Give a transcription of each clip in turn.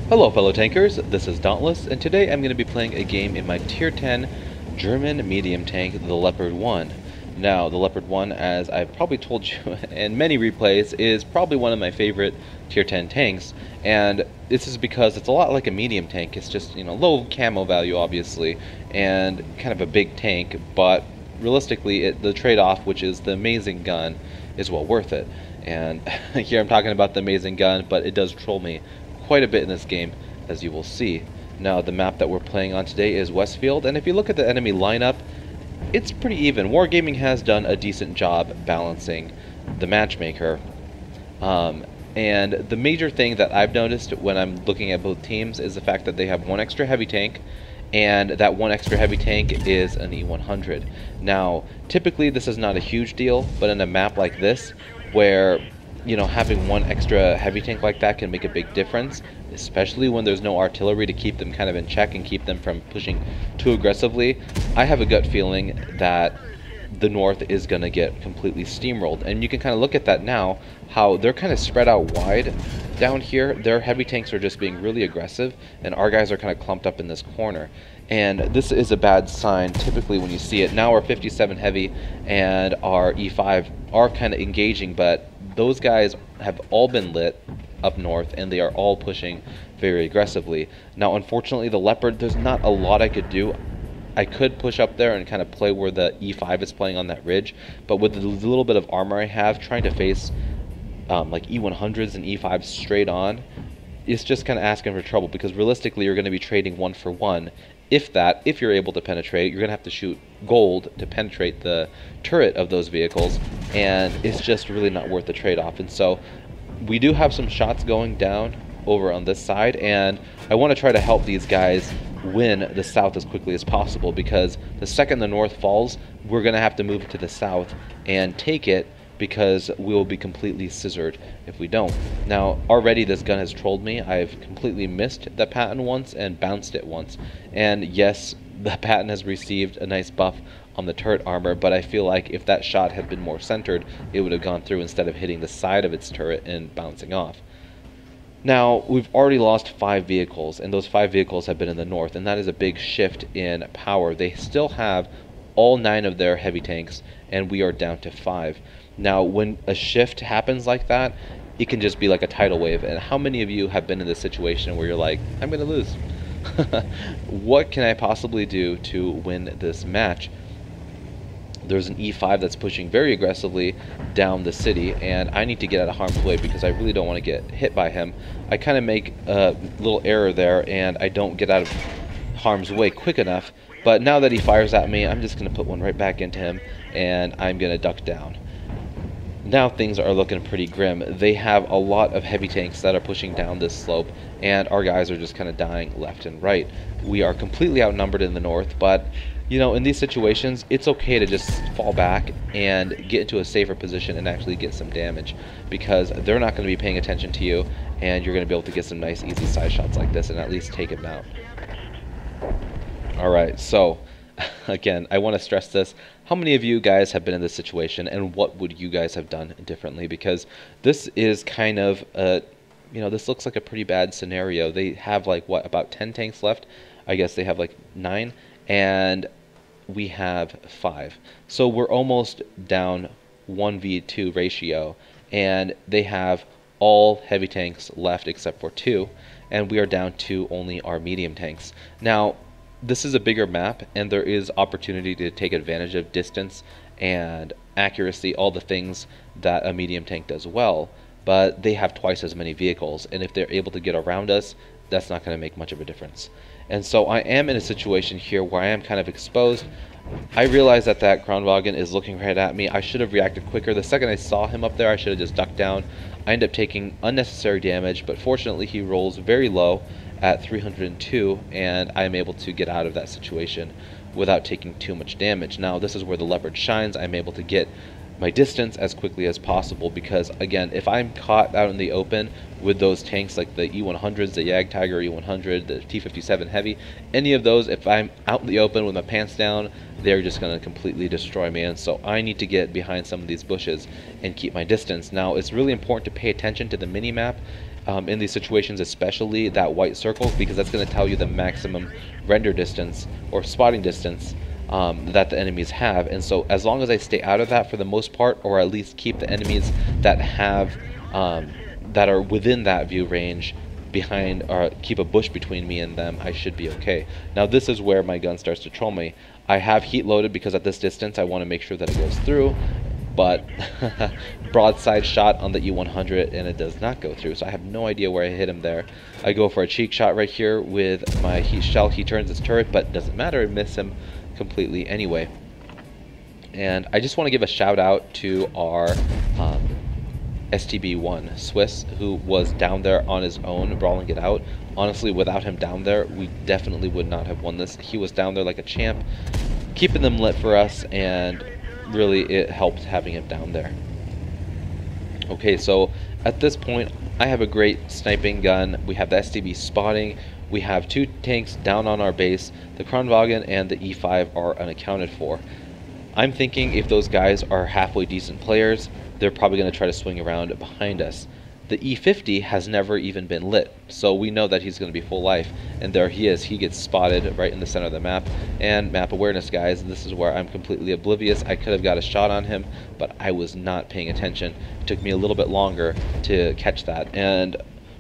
Hello fellow tankers, this is Dauntless, and today I'm going to be playing a game in my Tier 10 German medium tank, the Leopard 1. Now, the Leopard 1, as I've probably told you in many replays, is probably one of my favorite Tier 10 tanks, and this is because it's a lot like a medium tank. It's just, low camo value, obviously, and kind of a big tank, but realistically, the trade-off, which is the amazing gun, is well worth it. And here I'm talking about the amazing gun, but it does troll me quite a bit in this game, as you will see. Now, the map that we're playing on today is Westfield, and if you look at the enemy lineup, it's pretty even. Wargaming has done a decent job balancing the matchmaker. And the major thing that I've noticed when I'm looking at both teams is the fact that they have one extra heavy tank, and that one extra heavy tank is an E100. Now, typically this is not a huge deal, but in a map like this, where having one extra heavy tank like that can make a big difference, especially when there's no artillery to keep them kind of in check and keep them from pushing too aggressively. I have a gut feeling that the North is going to get completely steamrolled, and you can kind of look at that now, how they're kind of spread out wide down here. Their heavy tanks are just being really aggressive, and our guys are kind of clumped up in this corner. And this is a bad sign typically when you see it. Now our 57 heavy and our E5 are kind of engaging, but those guys have all been lit up north, and they are all pushing very aggressively. Now, unfortunately, the Leopard, there's not a lot I could do. I could push up there and kind of play where the E5 is playing on that ridge, but with the little bit of armor I have, trying to face like E100s and E5s straight on, it's just kind of asking for trouble, because realistically you're going to be trading 1 for 1. If you're able to penetrate, you're going to have to shoot gold to penetrate the turret of those vehicles, and it's just really not worth the trade-off. And so we do have some shots going down over on this side, and I want to try to help these guys win the south as quickly as possible, because the second the north falls, we're going to have to move to the south and take it, because we will be completely scissored if we don't. Now, already this gun has trolled me. I've completely missed the Patton once and bounced it once. And yes, the Patton has received a nice buff on the turret armor, but I feel like if that shot had been more centered, it would have gone through instead of hitting the side of its turret and bouncing off. Now, we've already lost 5 vehicles, and those 5 vehicles have been in the north, and that is a big shift in power. They still have all 9 of their heavy tanks, and we are down to 5. Now, when a shift happens like that, it can just be like a tidal wave. And how many of you have been in this situation where you're like, I'm going to lose? What can I possibly do to win this match? There's an E5 that's pushing very aggressively down the city, and I need to get out of harm's way because I really don't want to get hit by him. I kind of make a little error there, and I don't get out of harm's way quick enough. But now that he fires at me, I'm just going to put one right back into him, and I'm going to duck down. Now things are looking pretty grim. They have a lot of heavy tanks that are pushing down this slope, and our guys are just kind of dying left and right. We are completely outnumbered in the north, but in these situations, it's okay to just fall back and get into a safer position and actually get some damage, because they're not going to be paying attention to you, and you're going to be able to get some nice easy side shots like this and at least take them out. Alright, so again, I want to stress this. How many of you guys have been in this situation, and what would you guys have done differently? Because this is kind of a, this looks like a pretty bad scenario. They have like, what, about 10 tanks left? I guess they have like 9, and we have 5. So we're almost down 1v2 ratio, and they have all heavy tanks left except for 2, and we are down to only our medium tanks. Now, this is a bigger map, and there is opportunity to take advantage of distance and accuracy, all the things that a medium tank does well, but they have twice as many vehicles, and if they're able to get around us, that's not going to make much of a difference. And so I am in a situation here where I am kind of exposed. I realize that that Groundwagen is looking right at me. I should have reacted quicker. The second I saw him up there, I should have just ducked down. I end up taking unnecessary damage, but fortunately he rolls very low at 302, and I'm able to get out of that situation without taking too much damage. Now, this is where the Leopard shines. I'm able to get my distance as quickly as possible, because again, if I'm caught out in the open with those tanks like the E100s, the Jag Tiger E100, the T57 Heavy, any of those, if I'm out in the open with my pants down, they're just going to completely destroy me. And so I need to get behind some of these bushes and keep my distance. Now, it's really important to pay attention to the mini-map in these situations, especially that white circle, because that's going to tell you the maximum render distance or spotting distance that the enemies have. And so as long as I stay out of that for the most part, or at least keep the enemies that have that are within that view range behind, or keep a bush between me and them, I should be okay. Now this is where my gun starts to troll me. I have heat loaded because at this distance I want to make sure that it goes through, but broadside shot on the E100 and it does not go through, so I have no idea where I hit him there. I go for a cheek shot right here with my heat shell. He turns his turret, but doesn't matter, I miss him completely anyway. And I just want to give a shout out to our STB1 Swiss, who was down there on his own brawling it out. Honestly, without him down there, we definitely would not have won this. He was down there like a champ, keeping them lit for us, and really it helped having him down there. Okay, so at this point I have a great sniping gun. We have the STB spotting. We have two tanks down on our base. The Kranvagn and the E5 are unaccounted for. I'm thinking if those guys are halfway decent players, they're probably going to try to swing around behind us. The E50 has never even been lit, so we know that he's going to be full life. And there he is. He gets spotted right in the center of the map. And map awareness, guys, this is where I'm completely oblivious. I could have got a shot on him, but I was not paying attention. It took me a little bit longer to catch that. And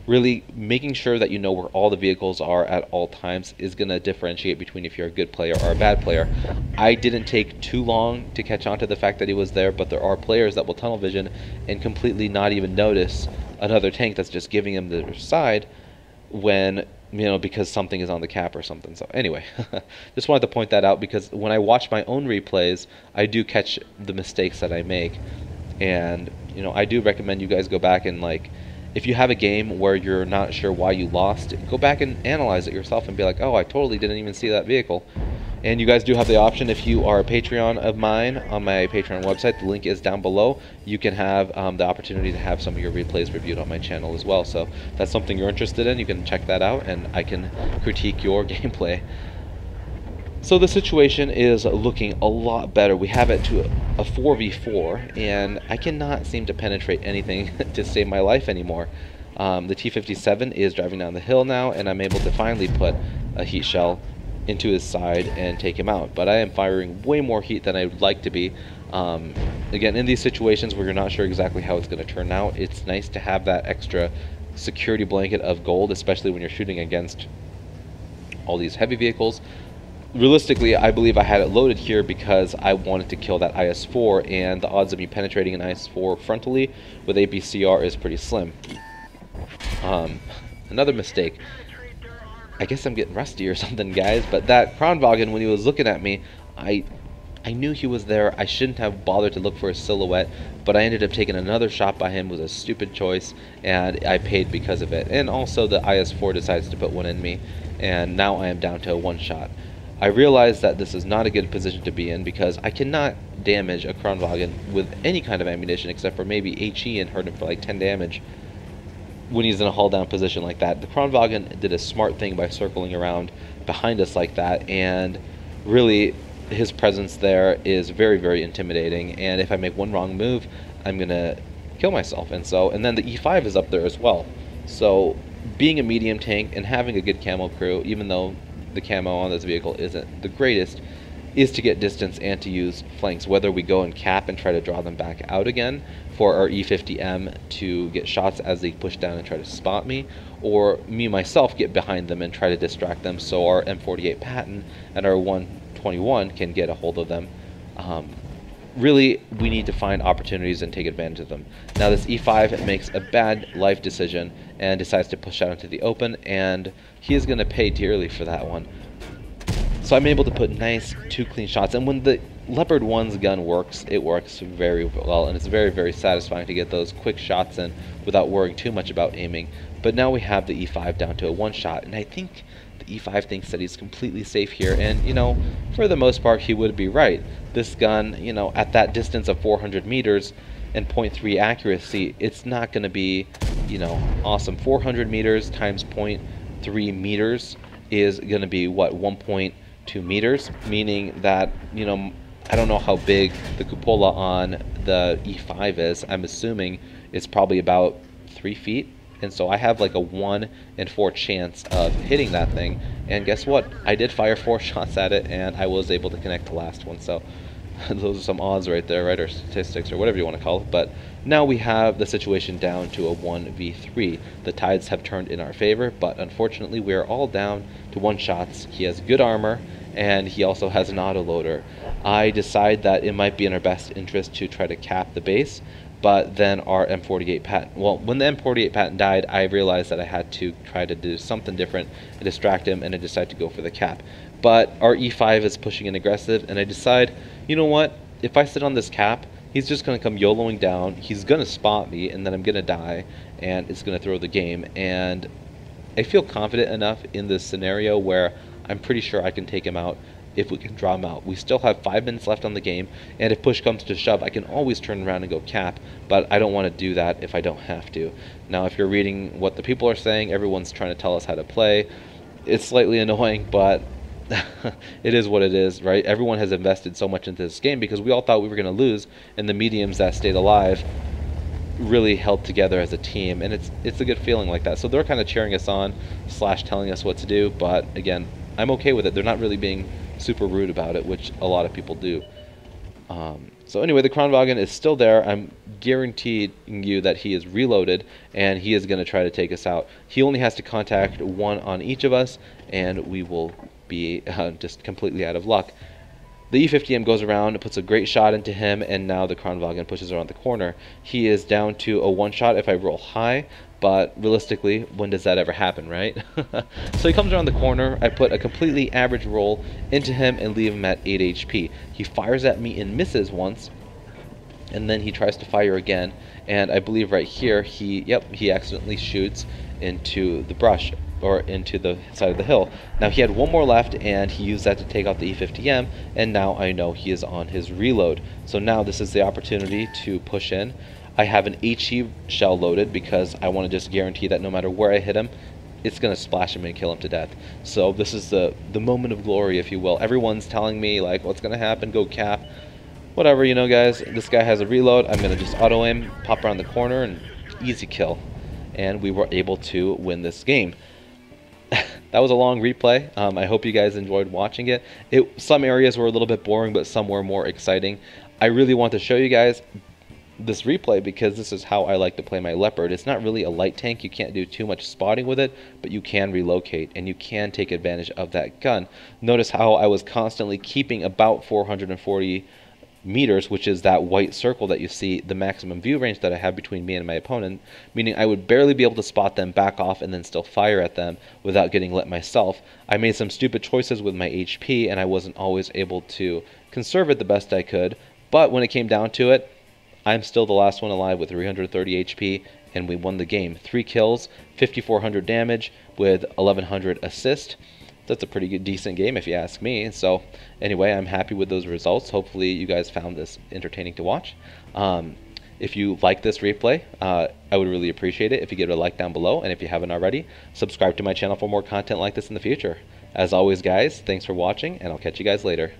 really making sure that you know where all the vehicles are at all times is going to differentiate between if you're a good player or a bad player. I didn't take too long to catch on to the fact that he was there, but there are players that will tunnel vision and completely not even notice another tank that's just giving him their side when, you know, because something is on the cap or something. So anyway, just wanted to point that out, because when I watch my own replays, I do catch the mistakes that I make. And, you know, I do recommend you guys go back and, like, if you have a game where you're not sure why you lost, go back and analyze it yourself and be like, oh, I totally didn't even see that vehicle. And you guys do have the option, if you are a Patreon of mine on my Patreon website, the link is down below, you can have the opportunity to have some of your replays reviewed on my channel as well. So if that's something you're interested in, you can check that out and I can critique your gameplay. So the situation is looking a lot better. We have it to a 4v4, and I cannot seem to penetrate anything to save my life anymore. The T57 is driving down the hill now, and I'm able to finally put a heat shell into his side and take him out. But I am firing way more heat than I would like to be. Again, in these situations where you're not sure exactly how it's going to turn out, it's nice to have that extra security blanket of gold, especially when you're shooting against all these heavy vehicles. Realistically, I believe I had it loaded here because I wanted to kill that IS-4, and the odds of me penetrating an IS-4 frontally with APCR is pretty slim. Another mistake. I guess I'm getting rusty or something, guys, but that Kranvagn, when he was looking at me, I knew he was there. I shouldn't have bothered to look for his silhouette, but I ended up taking another shot by him. It was a stupid choice, and I paid because of it. And also the IS-4 decides to put one in me, and now I am down to a one shot. I realize that this is not a good position to be in because I cannot damage a Kranvagn with any kind of ammunition except for maybe HE and hurt him for like 10 damage when he's in a hull down position like that. The Kranvagn did a smart thing by circling around behind us like that, and really his presence there is very, very intimidating, and if I make one wrong move, I'm gonna kill myself. And then the E5 is up there as well. So being a medium tank and having a good camo crew, even though the camo on this vehicle isn't the greatest, is to get distance and to use flanks, whether we go and cap and try to draw them back out again for our E50M to get shots as they push down and try to spot me, or me myself get behind them and try to distract them so our M48 Patton and our 121 can get a hold of them. Really, we need to find opportunities and take advantage of them. Now this E5 makes a bad life decision and decides to push out into the open, and he is going to pay dearly for that one. So I'm able to put nice 2 clean shots, and when the Leopard 1's gun works, it works very well, and it's very, very satisfying to get those quick shots in without worrying too much about aiming. But now we have the E5 down to a one-shot, and I think the E5 thinks that he's completely safe here, and, you know, for the most part, he would be right. This gun, you know, at that distance of 400 meters and 0.3 accuracy, it's not going to be, you know, awesome. 400 meters times 0.3 meters is going to be, what, 1.2 meters? Meaning that, you know, I don't know how big the cupola on the E5 is. I'm assuming it's probably about 3 feet. And so I have like a 1 in 4 chance of hitting that thing. And guess what? I did fire 4 shots at it, and I was able to connect the last one. So those are some odds right there, right? Or statistics, or whatever you want to call it. But now we have the situation down to a 1v3. The tides have turned in our favor, but unfortunately we are all down to 1 shots. He has good armor, and he also has an autoloader. I decide that it might be in our best interest to try to cap the base. But then our M48 patent, well, when the M48 patent died, I realized that I had to try to do something different and distract him, and I decided to go for the cap. But our E5 is pushing in aggressive, and I decide, you know what, if I sit on this cap, he's just going to come YOLOing down, he's going to spot me, and then I'm going to die, and it's going to throw the game. And I feel confident enough in this scenario where I'm pretty sure I can take him out if we can draw him out. We still have 5 minutes left on the game, and if push comes to shove, I can always turn around and go cap, but I don't want to do that if I don't have to. Now, if you're reading what the people are saying, everyone's trying to tell us how to play. It's slightly annoying, but it is what it is, right? Everyone has invested so much into this game because we all thought we were going to lose, and the mediums that stayed alive really held together as a team, and it's a good feeling like that. So they're kind of cheering us on / telling us what to do, but again, I'm okay with it. They're not really being super rude about it, which a lot of people do. So anyway, the Kranvagn is still there. I'm guaranteeing you that he is reloaded, and he is going to try to take us out. He only has to contact 1 on each of us, and we will be just completely out of luck. The E50M goes around, puts a great shot into him, and now the Kranvagn pushes around the corner. He is down to a 1 shot if I roll high, but realistically, when does that ever happen, right? So he comes around the corner, I put a completely average roll into him and leave him at 8 HP. He fires at me and misses once, and then he tries to fire again, and I believe right here, he accidentally shoots into the brush, or into the side of the hill. Now he had 1 more left, and he used that to take out the E50M, and now I know he is on his reload. So now this is the opportunity to push in. I have an HE shell loaded because I want to just guarantee that no matter where I hit him, it's going to splash him and kill him to death. So this is the moment of glory, if you will. Everyone's telling me, like, what's going to happen, go cap. Whatever, you know, guys, this guy has a reload. I'm going to just auto aim, pop around the corner, and easy kill. And we were able to win this game. That was a long replay. I hope you guys enjoyed watching it. Some areas were a little bit boring, but some were more exciting. I really want to show you guys this replay because this is how I like to play my Leopard. It's not really a light tank. You can't do too much spotting with it, but you can relocate and you can take advantage of that gun. Notice how I was constantly keeping about 440 meters, which is that white circle that you see, the maximum view range that I have between me and my opponent, meaning I would barely be able to spot them, back off, and then still fire at them without getting lit myself. I made some stupid choices with my HP, and I wasn't always able to conserve it the best I could, but when it came down to it, I'm still the last one alive with 330 HP, and we won the game. 3 kills, 5,400 damage with 1,100 assist. That's a pretty good, decent game if you ask me. So anyway, I'm happy with those results. Hopefully you guys found this entertaining to watch. If you like this replay, I would really appreciate it if you give it a like down below, and if you haven't already, subscribe to my channel for more content like this in the future. As always, guys, thanks for watching, and I'll catch you guys later.